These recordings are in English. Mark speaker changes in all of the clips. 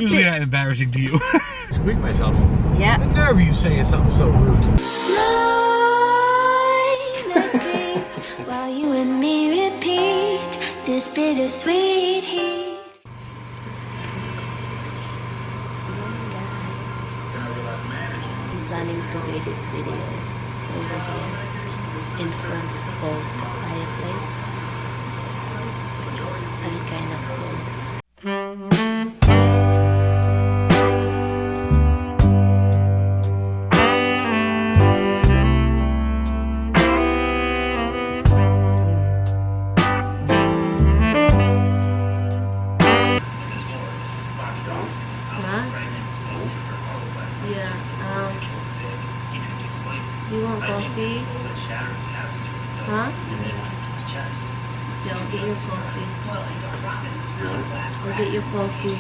Speaker 1: Usually not embarrassing to you. Squeak myself.
Speaker 2: Yeah.
Speaker 1: The nerve of you saying something so rude.
Speaker 3: While you and me repeat this bittersweet heat.
Speaker 2: I'm planning to edit videos over here in front of the fireplace. I'm kind of cold. Do you want coffee? Huh? Yeah, I'll get your coffee. I'll get your coffee.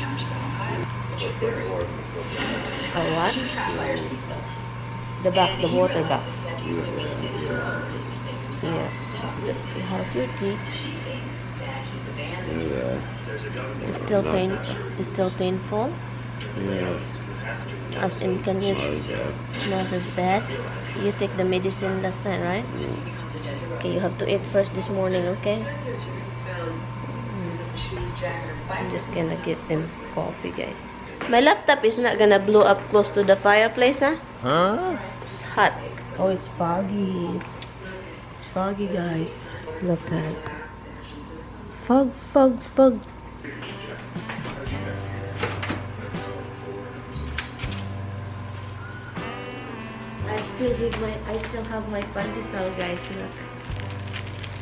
Speaker 2: A what? The box, the water box. Yes. How's your teeth? It's still painful?
Speaker 4: Yes.
Speaker 2: As in, can you... Not as bad? You take the medicine last night, right? Okay, you have to eat first this morning, okay? I'm just gonna get them coffee, guys. My laptop is not gonna blow up close to the fireplace, huh?
Speaker 4: Huh?
Speaker 2: It's hot. Oh, it's foggy. It's foggy, guys. Look at it. Fog, fog, fog. I still have my pandesal, guys. Look.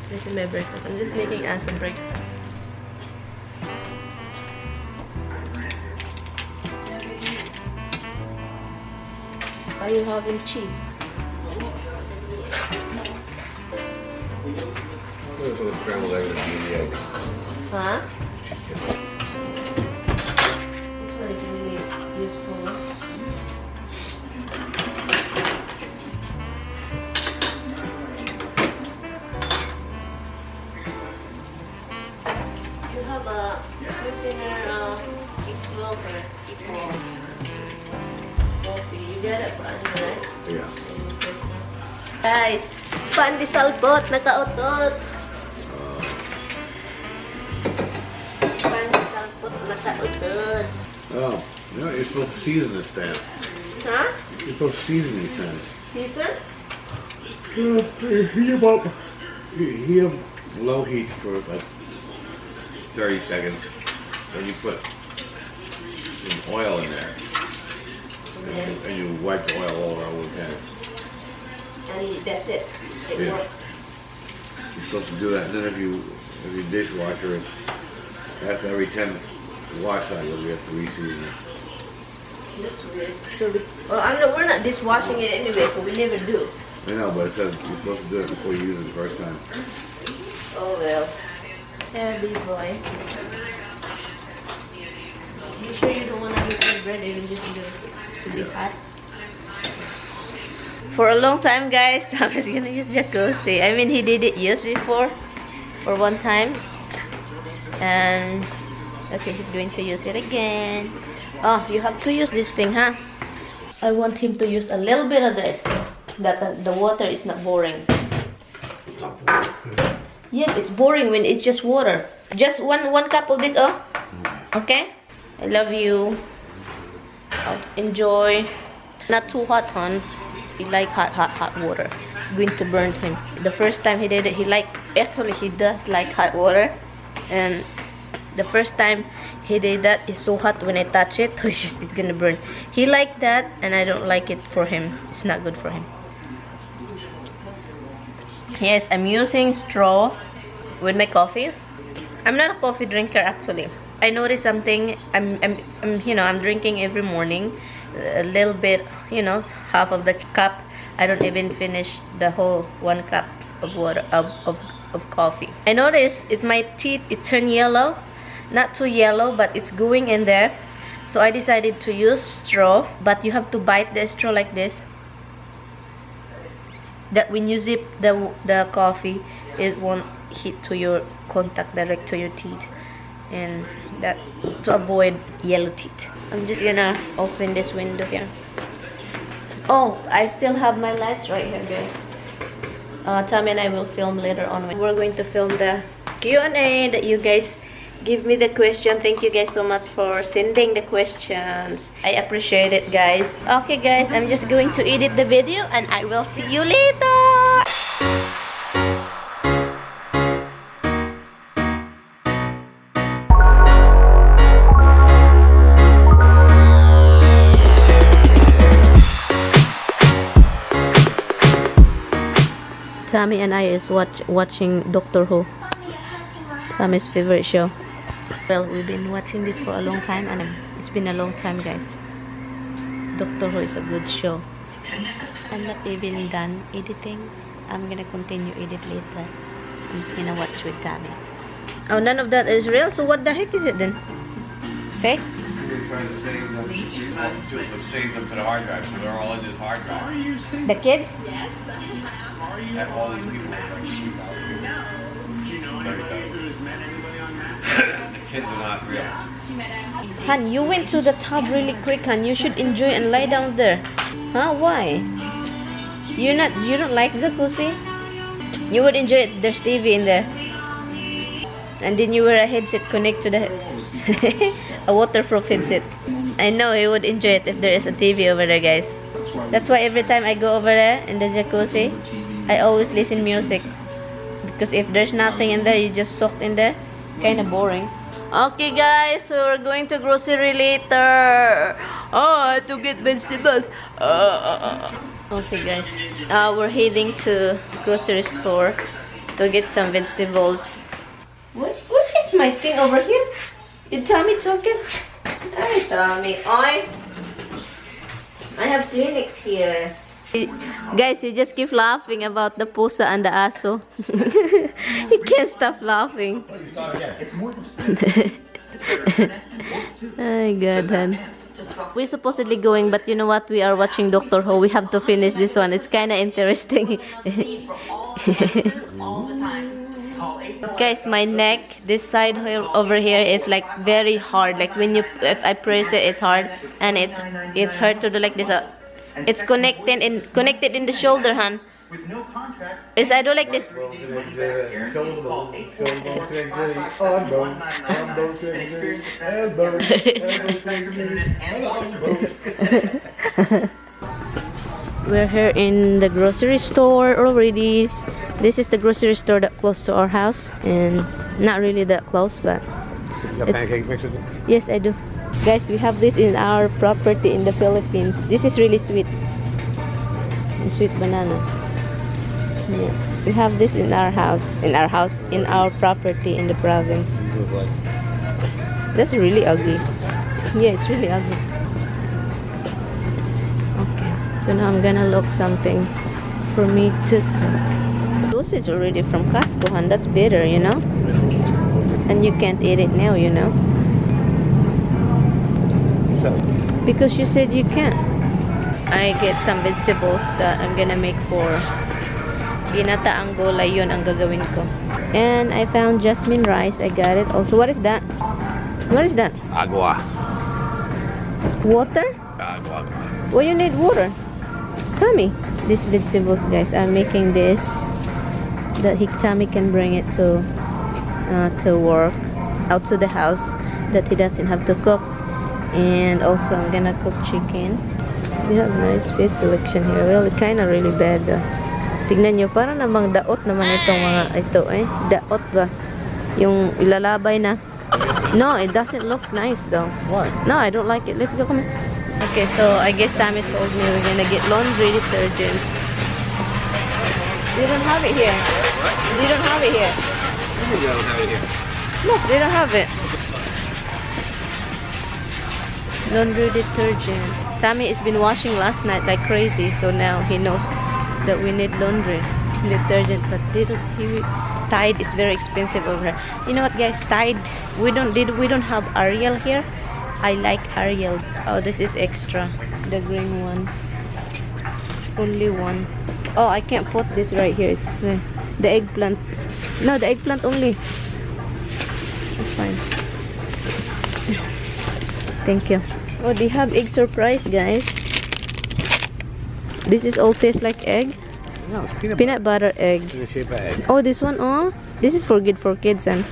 Speaker 2: This is my breakfast. I'm just making us a breakfast. Are you having cheese?
Speaker 4: Scrambled eggs and medium.
Speaker 2: Huh? This one is really useful. You have a sweetener equal coffee. You get it for us, right?
Speaker 4: Yeah.
Speaker 2: Guys, pandesal bot, nakautot. Pandesal bot, nakautot.
Speaker 4: Oh, you know, you're supposed to season this pan.
Speaker 2: Huh?
Speaker 4: You're supposed to season these pans.
Speaker 2: Season?
Speaker 4: Heat them low heat for like 30 seconds. Then you put some oil in there. And you wipe the oil all over the pan.
Speaker 2: And that's it.
Speaker 4: Yeah. You're supposed to do that. And then if your dishwasher, after every 10 wash cycles, you have to re-season it.
Speaker 2: That's weird. So, we're not dishwashing it anyway, so we never do.
Speaker 4: I know, but it says you're supposed to do it before you use it the first time.
Speaker 2: Oh well. There, big boy. You sure you don't want to eat your bread even just to be hot? For a long time, guys, Thomas is gonna use jacuzzi. I mean, he did it years before, for one time, and okay, he's going to use it again. Oh, you have to use this thing, huh? I want him to use a little bit of this, that the water is not boring. Yes, it's boring when it's just water. Just one cup of this, oh? Okay? I love you. I'll enjoy. Not too hot, hon. He like hot water. It's going to burn him. The first time he did it, actually he does like hot water. And the first time he did that, it's so hot when I touch it, it's gonna burn. He liked that, and I don't like it for him. It's not good for him. Yes, I'm using straw with my coffee. I'm not a coffee drinker actually. I noticed something. I'm drinking every morning a little bit, half of the cup. I don't even finish the whole 1 cup of water of coffee. I noticed my teeth, it turned yellow. Not too yellow, but it's going in there. So I decided to use straw, but you have to bite the straw like this. That when you zip the coffee, it won't hit to your contact direct to your teeth. and that to avoid yellow teeth. I'm just gonna open this window here. Oh, I still have my lights right here, guys. Tommy and I will film later on. We're going to film the Q&A that you guys give me the question. Thank you guys so much for sending the questions. I appreciate it, guys. Okay, guys, I'm just going to edit the video and I will see you later. Tommy and I is watching Doctor Who. Tommy's favorite show. Well, we've been watching this for a long time, and it's been a long time, guys. Doctor Who is a good show. I'm not even done editing. I'm gonna continue edit later. I'm just gonna watch with Tommy. Oh, none of that is real. So what the heck is it then? Fake?
Speaker 4: They're trying to save them. Save them to the hard drive, so they're all in this hard drive.
Speaker 2: The kids?
Speaker 4: And all these people are like 30,000. The kids are not real.
Speaker 2: Han, you went to the tub really quick, Han. You should enjoy and lie down there. Huh? Why? You don't like jacuzzi? You would enjoy it. There's TV in there. And then you wear a headset connect to the a waterproof headset. I know you would enjoy it if there is a TV over there, guys. That's why every time I go over there in the jacuzzi, I always listen music. Because if there's nothing in there, you just soaked in there. Kind of boring. Okay, guys, so we're going to grocery later. Oh, I have to get vegetables. Okay, guys, we're heading to grocery store to get some vegetables. What is my thing over here? Did Tommy talking? Hi, Tommy. Oi. I have Kleenex here. Guys, he just keeps laughing about the pusa and the aso. He can't stop laughing. Oh God, hun. We're supposedly going, but you know what? We are watching Doctor Who. We have to finish this one. It's kind of interesting. Guys, my neck, this side here, over here, is like very hard. Like when you, if I press it, it's hard, and it's hard to do like this. It's connected in the shoulder, hun. Is I do like this. We're here in the grocery store already. This is the grocery store that close to our house, and not really that close, but
Speaker 1: You got pancake mix with it?
Speaker 2: yes, I do. Guys, we have this in our property in the Philippines. This is really sweet. Sweet banana. Yeah. We have this in our house, in our property in the province. That's really ugly. Yeah, it's really ugly. Okay, so now I'm gonna look something for me to cook. Sausage already from Costco, and that's bitter, you know? And you can't eat it now, you know? Because you said you can't. I get some vegetables that I'm gonna make for ginataang gulay. Yun ang gagawin ko. And I found jasmine rice. I got it. Also, what is that? What is that?
Speaker 4: Agua.
Speaker 2: Water?
Speaker 4: Agua.
Speaker 2: Well, you need water. Tommy, these vegetables, guys, I'm making this that Tommy can bring it to work, out to the house, that he doesn't have to cook. And also I'm gonna cook chicken. They have nice fish selection here. Well, it's kinda really bad. Tignan nyo, parang namang daot naman itong mga ito eh. Daot ba? Yung ilalabay na. No, it doesn't look nice though.
Speaker 1: Why?
Speaker 2: No, I don't like it. Let's go, come here. Okay, so I guess Tommy told me we're gonna get laundry detergent. They don't have it here. They don't have it here.
Speaker 1: You don't have it here.
Speaker 2: Look, they don't have it. Laundry detergent. Tommy has been washing last night like crazy, so now he knows that we need laundry detergent. But Tide is very expensive over here. You know what, guys? Tide, we don't have Ariel here. I like Ariel. Oh, this is extra. The green one. Only one. Oh, I can't put this right here. It's the eggplant. No, the eggplant only. That's fine. Thank you. Oh, they have egg surprise, guys. This is all taste like egg.
Speaker 1: No, it's
Speaker 2: Peanut butter egg.
Speaker 1: in the shape of egg.
Speaker 2: Oh, this one. Oh, this is for good for kids and.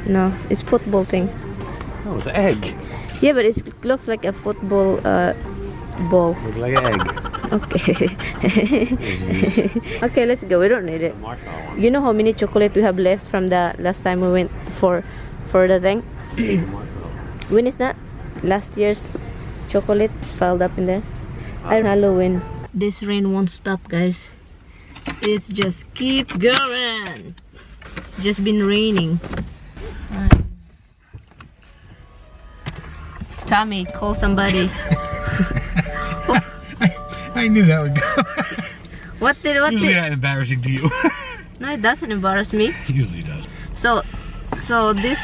Speaker 2: No, it's football thing.
Speaker 1: No, it's an egg.
Speaker 2: Yeah, but it looks like a football ball.
Speaker 1: Looks like an egg.
Speaker 2: Okay. Okay, let's go. We don't need it.
Speaker 1: Marshmallow one.
Speaker 2: You know how many chocolate we have left from the last time we went for the thing? When is that? Last year's chocolate piled up in there. Halloween. This rain won't stop, guys. It's just keep going. It's just been raining. Tommy, call somebody.
Speaker 1: I knew that would go.
Speaker 2: What did?
Speaker 1: Usually that's embarrassing to you.
Speaker 2: No, it doesn't embarrass me.
Speaker 1: It usually does.
Speaker 2: So this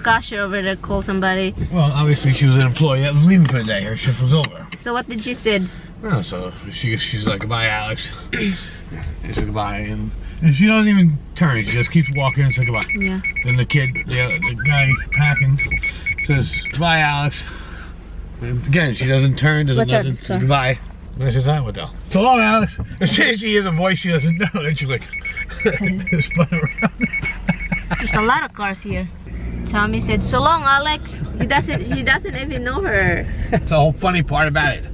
Speaker 2: cashier over there called somebody.
Speaker 1: Well, obviously she was an employee that was leaving for the day. Her shift was over.
Speaker 2: So what did she said?
Speaker 1: Well, so she's like, goodbye, Alex. She said goodbye, and she doesn't even turn. She just keeps walking and says goodbye.
Speaker 2: Yeah.
Speaker 1: Then the guy packing says, goodbye, Alex. And again, she doesn't turn, doesn't nothing, says goodbye. And I said, what the hell? So long, Alex. As soon as she hears a voice she doesn't know, then she's like, spun around.
Speaker 2: There's a lot of cars here. Tommy said, so long, Alex. He doesn't even know her.
Speaker 1: That's the whole funny part about it.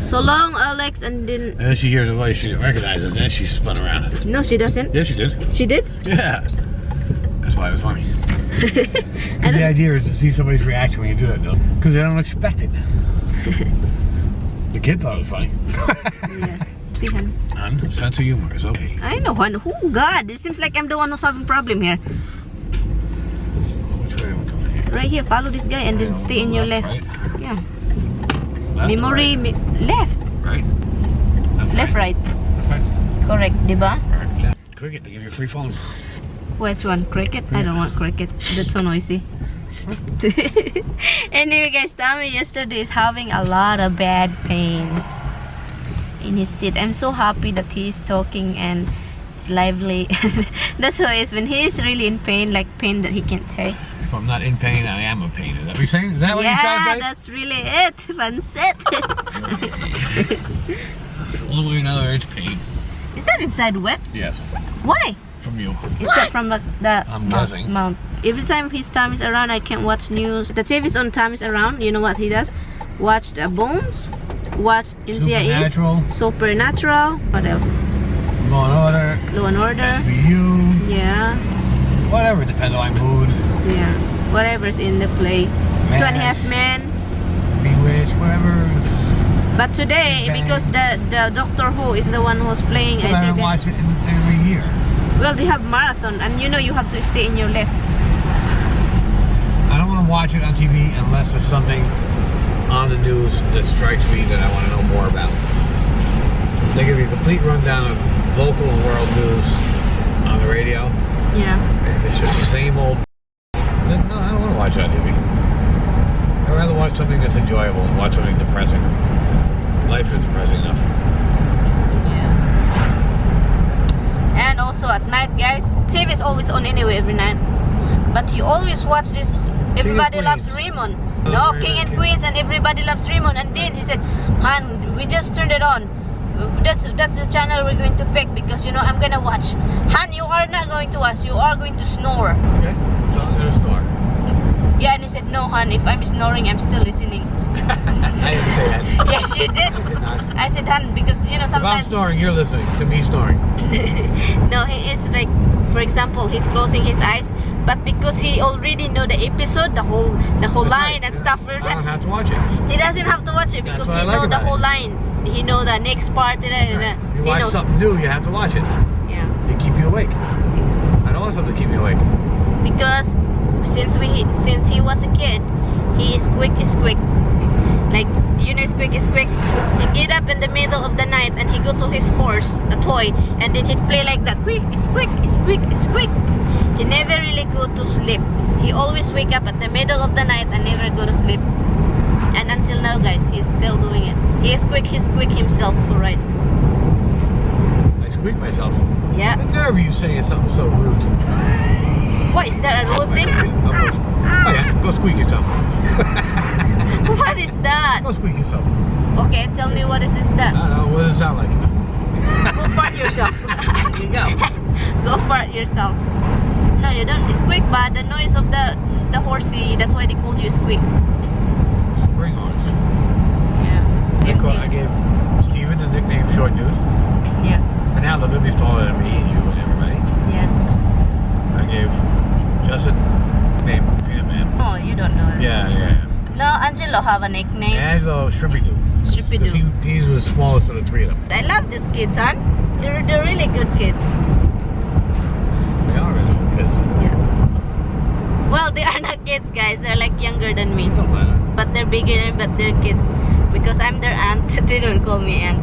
Speaker 2: So long, Alex, and then...
Speaker 1: And then she hears a voice she didn't recognize it, and then she spun around.
Speaker 2: No, she doesn't.
Speaker 1: Yeah, she did.
Speaker 2: She did?
Speaker 1: Yeah. That's why it was funny. Because the idea is to see somebody's reaction when you do that, though. Because they don't expect it. The kid thought it was funny.
Speaker 2: Yeah. See, hon.
Speaker 1: And sense of humor is okay.
Speaker 2: I know, hon. Oh, God. It seems like I'm the one who's having problem here.
Speaker 1: Which way are we coming here?
Speaker 2: Right here. Follow this guy and then stay in your left.
Speaker 1: Right?
Speaker 2: Yeah.
Speaker 1: Left,
Speaker 2: Memory...
Speaker 1: right?
Speaker 2: Left.
Speaker 1: Right?
Speaker 2: Left, right.
Speaker 1: Right.
Speaker 2: Correct, diba?
Speaker 1: Right, left. Cricket, they give you a free phone.
Speaker 2: Which one? Cricket? I don't want cricket. That's so noisy. Anyway, guys, Tommy yesterday is having a lot of bad pain in his teeth. I'm so happy that he's talking and lively. That's how it is when he is really in pain, like pain that he can't take.
Speaker 1: If I'm not in pain, I am in pain. Is that what you're saying? Is that what you're trying to say?
Speaker 2: Yeah, that's really it. Pansit.
Speaker 1: One way or another, it's pain.
Speaker 2: Is that inside wet?
Speaker 1: Yes.
Speaker 2: Why?
Speaker 1: From you.
Speaker 2: Is that from the
Speaker 1: I'm guessing.
Speaker 2: mount? Every time his Tom is around, I can't watch news. The TV's on, Tom is around. You know what he does? Watch the Bones. Watch NCIS. Supernatural. What else?
Speaker 1: Law and Order.
Speaker 2: Law and Order.
Speaker 1: SVU.
Speaker 2: Yeah.
Speaker 1: Whatever, depends on my mood.
Speaker 2: Yeah. Whatever's in the play.
Speaker 1: MASH.
Speaker 2: 2.5 Men.
Speaker 1: Bewitched, whatever.
Speaker 2: But today,
Speaker 1: Bang.
Speaker 2: because the Doctor Who is the one who's playing,
Speaker 1: But I
Speaker 2: I
Speaker 1: haven't
Speaker 2: think.
Speaker 1: watched it every year.
Speaker 2: Well, they have marathon, and you know you have to stay in your left.
Speaker 1: I don't want to watch it on TV unless there's something on the news that strikes me that I want to know more about. They give you a complete rundown of local and world news on the radio.
Speaker 2: Yeah.
Speaker 1: And it's just the same old. Then, no, I don't want to watch it on TV. I'd rather watch something that's enjoyable and watch something depressing. Life is depressing enough.
Speaker 2: And also at night, guys, TV is always on anyway every night. But you always watch this. Everybody loves Raymond. No, King and Queens and Everybody Loves Raymond. And then he said, "Han, we just turned it on. That's the channel we're going to pick because you know I'm gonna watch." Han, you are not going to watch. You are going to snore.
Speaker 1: Okay, so I'm gonna snore.
Speaker 2: Yeah, and he said, "No, Han. If I'm snoring, I'm still listening."
Speaker 1: I didn't say that.
Speaker 2: Yes, you did. I said, "Han, because you know
Speaker 1: If I'm
Speaker 2: sometimes."
Speaker 1: snoring, you're listening to me snoring.
Speaker 2: No, he is like, for example, he's closing his eyes, but because he already know the episode, the whole line and stuff.
Speaker 1: I don't have to watch it.
Speaker 2: He doesn't have to watch it because
Speaker 1: what I
Speaker 2: he
Speaker 1: like
Speaker 2: know the
Speaker 1: about
Speaker 2: whole
Speaker 1: it.
Speaker 2: lines. He know the next part.
Speaker 1: You
Speaker 2: He
Speaker 1: watch
Speaker 2: knows.
Speaker 1: something new, you have to watch it.
Speaker 2: Yeah,
Speaker 1: It keep you awake. I don't want something to keep me awake.
Speaker 2: because since he was a kid, he is quick. Like, you know, quick is quick. He get up in the middle of the night and he go to his horse, the toy, and then he'd play like that. Quick, it's quick. He never really go to sleep. He always wake up at the middle of the night and never go to sleep. And until now, guys, he's still doing it. He's quick himself, alright.
Speaker 1: I squeak myself.
Speaker 2: Yeah.
Speaker 1: The nerve of you saying something so rude.
Speaker 2: What, is that a road thing?
Speaker 1: Oh yeah, go squeak yourself.
Speaker 2: What is that?
Speaker 1: Go squeak yourself.
Speaker 2: Okay, tell me what is this that?
Speaker 1: I don't know, what does it sound like?
Speaker 2: Go fart yourself.
Speaker 1: There you go.
Speaker 2: Go fart yourself. No, you don't. It's squeak, but the noise of the horsey, that's why they called you squeak.
Speaker 1: Bring horse.
Speaker 2: Yeah.
Speaker 1: I gave Steven the nickname Short Dude.
Speaker 2: Yeah.
Speaker 1: And now look at he's taller than me and you and everybody.
Speaker 2: Yeah.
Speaker 1: I gave Justin the name Peanut Man.
Speaker 2: Oh, you don't know that.
Speaker 1: Yeah.
Speaker 2: No, Angelo have a nickname.
Speaker 1: Angelo Shrimpy Doo.
Speaker 2: Shrimpy
Speaker 1: Because
Speaker 2: Doo.
Speaker 1: he's the smallest of the three of them.
Speaker 2: I love these kids, huh? They're really good kids.
Speaker 1: They are really good kids.
Speaker 2: Yeah. Well, they are not kids, guys. They're like younger than me.
Speaker 1: Don't matter.
Speaker 2: But they're bigger than, but they're kids. Because I'm their aunt. They don't call me aunt.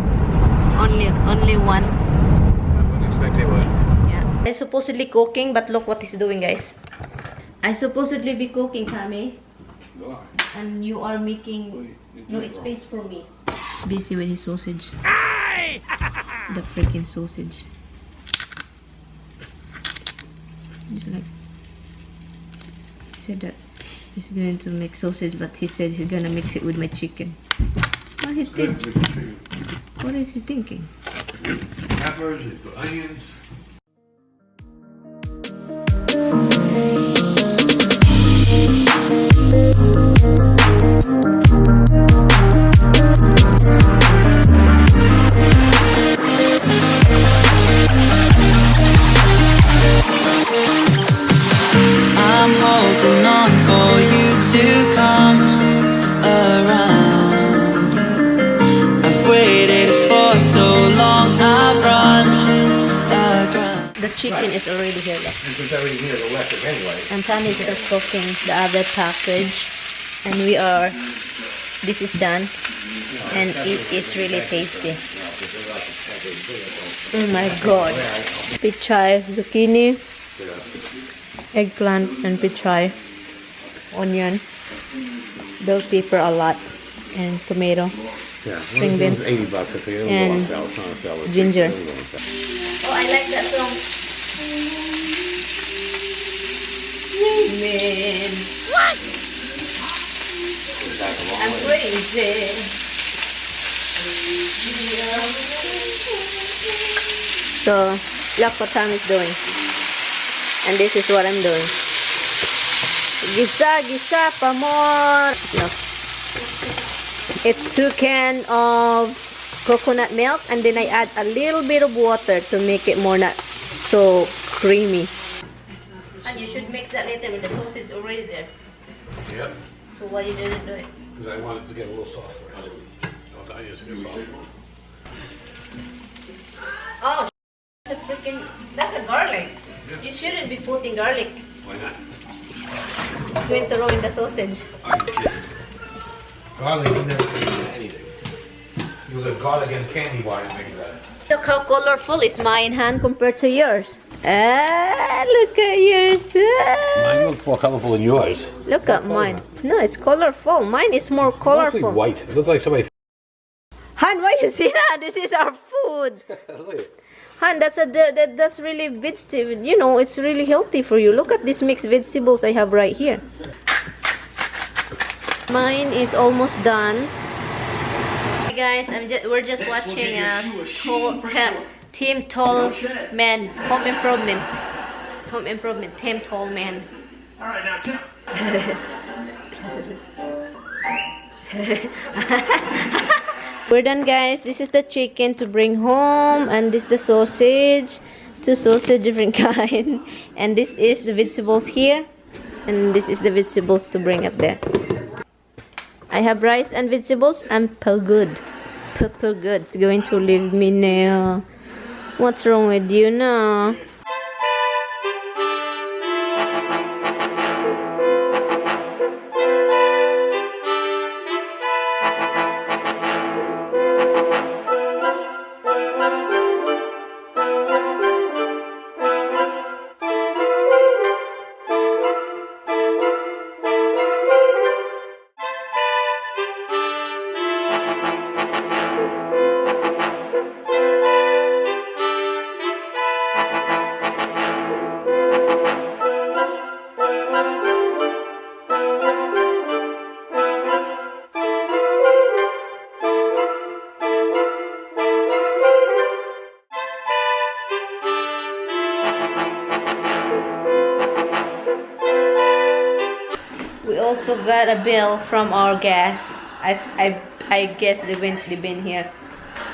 Speaker 2: Only one.
Speaker 1: I wouldn't expect they would.
Speaker 2: Yeah. I'm supposedly cooking, but look what he's doing, guys. I supposedly be cooking, Kami. And you are making no space for me. Busy with his sausage. The freaking sausage. He's like, he said that he's going to make sausage, but he said he's gonna mix it with my chicken. What he think? What is he thinking?
Speaker 4: Peppers, onions.
Speaker 5: I'm holding on for you to come around. I've waited for so long, I've run aground.
Speaker 2: The chicken is already here, look.
Speaker 4: It's already here, the left anyway.
Speaker 2: And Tammy is just cooking the other package. And this is done. And it is really tasty. Oh my god. Pichay, zucchini, eggplant, and pichay, onion, bell pepper a lot, and tomato,
Speaker 4: Yeah,
Speaker 2: string beans,
Speaker 4: $80 if you
Speaker 2: and
Speaker 4: don't want to sell it.
Speaker 2: ginger. Oh, I like that song. Man. What? I'm crazy. So, look what Tom is doing. And this is what I'm doing. Gisa pa more. Look. It's 2 cans of coconut milk, and then I add a little bit of water to make it more not so creamy. And you should mix that later when the sausage is already there.
Speaker 1: Yep.
Speaker 2: So why you didn't do it?
Speaker 1: Because I wanted to get a little soft first. I want the onions to get soft.
Speaker 2: Oh, that's a garlic. You shouldn't be putting garlic.
Speaker 1: Why not?
Speaker 2: It's going to ruin the sausage.
Speaker 1: Are you kidding? Garlic is never going to do anything. Use a garlic and candy bar to make that.
Speaker 2: Look how colorful is mine, Han, compared to yours. Ah, look at yours. Ah.
Speaker 1: Mine looks more colorful than yours.
Speaker 2: Look at mine. No, it's colorful. Mine is more colorful.
Speaker 1: White. It looks like somebody.
Speaker 2: Han, why you see that? This is our food.
Speaker 1: Look at it.
Speaker 2: Han, that's really vegetable. You know, it's really healthy for you. Look at these mixed vegetables I have right here. Mine is almost done. Hey guys, we're just watching Team Tall Man Home Improvement Team Tall Man.
Speaker 6: All right, now jump.
Speaker 2: We're done, guys. This is the chicken to bring home, and this is the sausage. 2 sausage, different kind. And this is the vegetables here, and this is the vegetables to bring up there. I have rice and vegetables. I'm good. Good. It's going to leave me now. What's wrong with you now? also got a bill from our gas. I guess they've been here.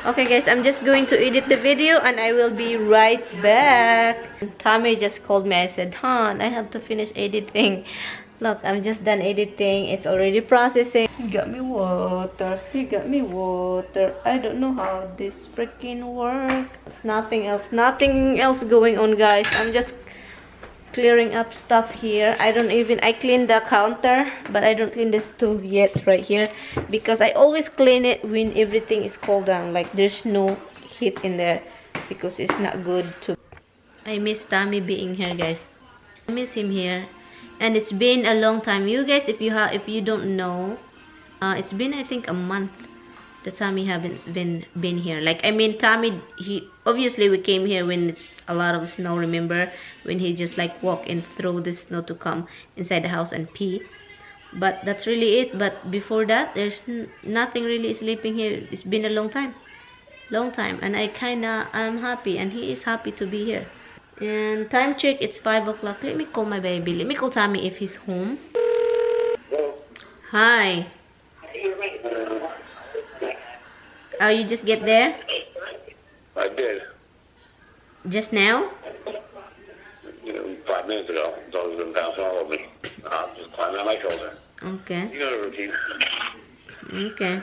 Speaker 2: Okay guys, I'm just going to edit the video and I will be right back. Tommy just called me. I said, "Hon, I have to finish editing." Look, I'm just done editing. It's already processing. He got me water. He got me water. I don't know how this freaking works. It's nothing else. Nothing else going on, guys. I'm just clearing up stuff here. I cleaned the counter, but I don't clean the stove yet right here because I always clean it when everything is cooled down, like there's no heat in there, because it's not good to. I miss Tommy being here, guys. I miss him here, and it's been a long time. You guys, if you don't know, it's been, I think, a month that Tommy haven't been here. Like, I mean, Tommy, he obviously, we came here when it's a lot of snow. Remember when he just like walk and throw the snow to come inside the house and pee? But that's really it. But before that, there's nothing really sleeping here. It's been a long time, and I'm happy, and he is happy to be here. And time check, it's 5 o'clock. Let me call my baby. Let me call Tommy if he's home. Hi. Oh, you just get there?
Speaker 6: I did.
Speaker 2: Just now?
Speaker 6: 5 minutes ago. Dogs been bouncing all over me. I'm just climbing on my shoulder.
Speaker 2: Okay.
Speaker 6: You know the routine.
Speaker 2: Okay.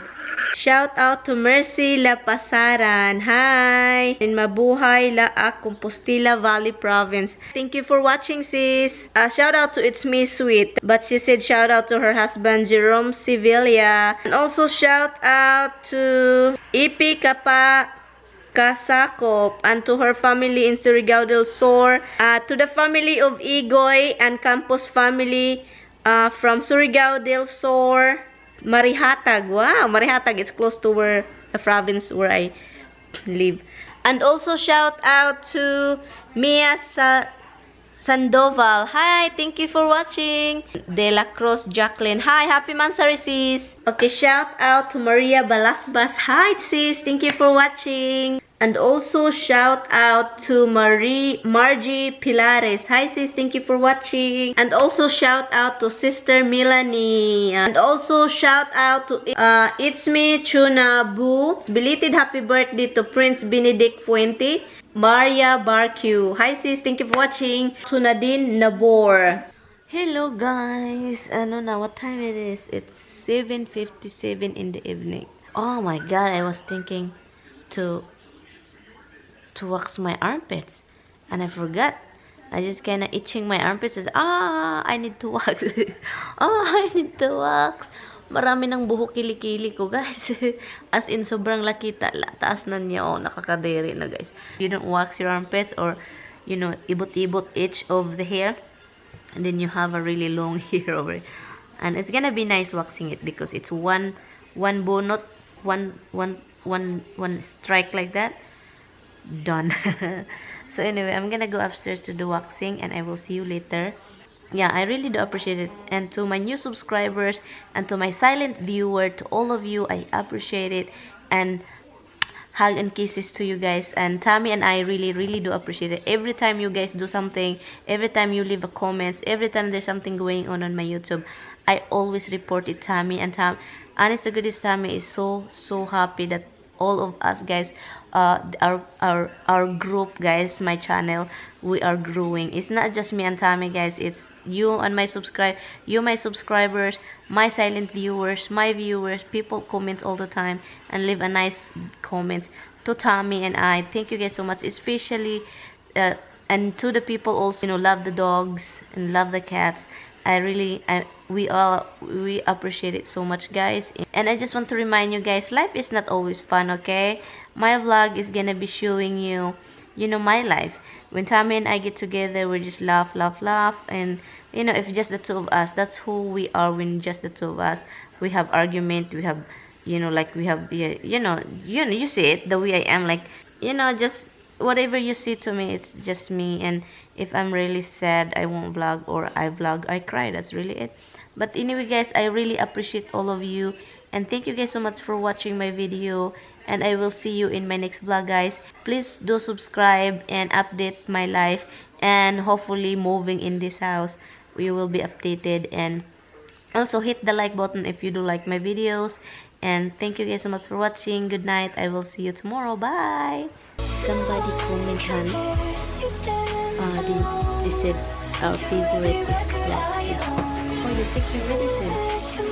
Speaker 2: Shout out to Mercy La Pasaran. Hi! In Mabuhay, Laak, Compostela Valley Province. Thank you for watching, sis. Shout out to It's Me Sweet. But she said shout out to her husband, Jerome Sevilla. And also shout out to Ipi Kapa Kasakop and to her family in Surigao del Sur. To the family of Igoy and Campos family from Surigao del Sur. Marihatag. Wow, Marihatag is close to where the province where I live. And also shout out to Mia Sandoval. Hi, thank you for watching. De La Cruz Jacqueline. Hi, happy Mansari, sis. Okay, shout out to Maria Balasbas. Hi, sis. Thank you for watching. And also shout out to Margie Pilares. Hi, sis. Thank you for watching. And also shout out to Sister Melanie. And also shout out to It's Me Chuna Boo. Belated happy birthday to Prince Benedict Fuente. Maria Barque. Hi, sis. Thank you for watching. To Nadine Nabor. Hello, guys. Ano na? What time it is? It's 7:57 in the evening. Oh my God. I was thinking to wax my armpits, and I forgot. I just kind of itching my armpits. I need to wax. I need to wax. Marami ng buhok kilikili ko, guys. As in, sobrang laki. Taas na niya. Oh, nakakadiri na, guys. You don't wax your armpits, or, you know, ibot-ibot itch of the hair, and then you have a really long hair over it. And it's gonna be nice waxing it because it's one bonot, one strike like that. Done. So anyway, I'm gonna go upstairs to do waxing, and I will see you later. Yeah, I really do appreciate it. And to my new subscribers and to my silent viewer, to all of you, I appreciate it. And hug and kisses to you guys. And Tommy and I really do appreciate it. Every time you guys do something, every time you leave a comments, every time there's something going on my YouTube, I always report it. Tommy and honest to goodness, Tommy is so happy that all of us guys, our group, guys, my channel, we are growing. It's not just me and Tommy, guys. It's you and my subscribers, my silent viewers, my viewers. People comment all the time and leave a nice comments to Tommy and I. Thank you guys so much, especially and to the people also, you know, love the dogs and love the cats. We appreciate it so much, guys. And I just want to remind you guys, life is not always fun, okay? My vlog is gonna be showing you, you know, my life. When Tommy and I get together, we just laugh, and you know, if just the two of us, that's who we are. When just the two of us, we have argument, we have, you know, like we have, you know, you see it the way I am, like, you know, just whatever you see to me, it's just me. And if I'm really sad, I won't vlog, or I vlog, I cry. That's really it. But anyway, guys, I really appreciate all of you, and thank you guys so much for watching my video, and I will see you in my next vlog, guys. Please do subscribe and update my life, and hopefully moving in this house, we will be updated. And Also, hit the like button if you do like my videos. And thank you guys so much for watching. Good night. I will see you tomorrow. Bye. Somebody comment, honey. They said our favorite is black. Oh, you think your medicine?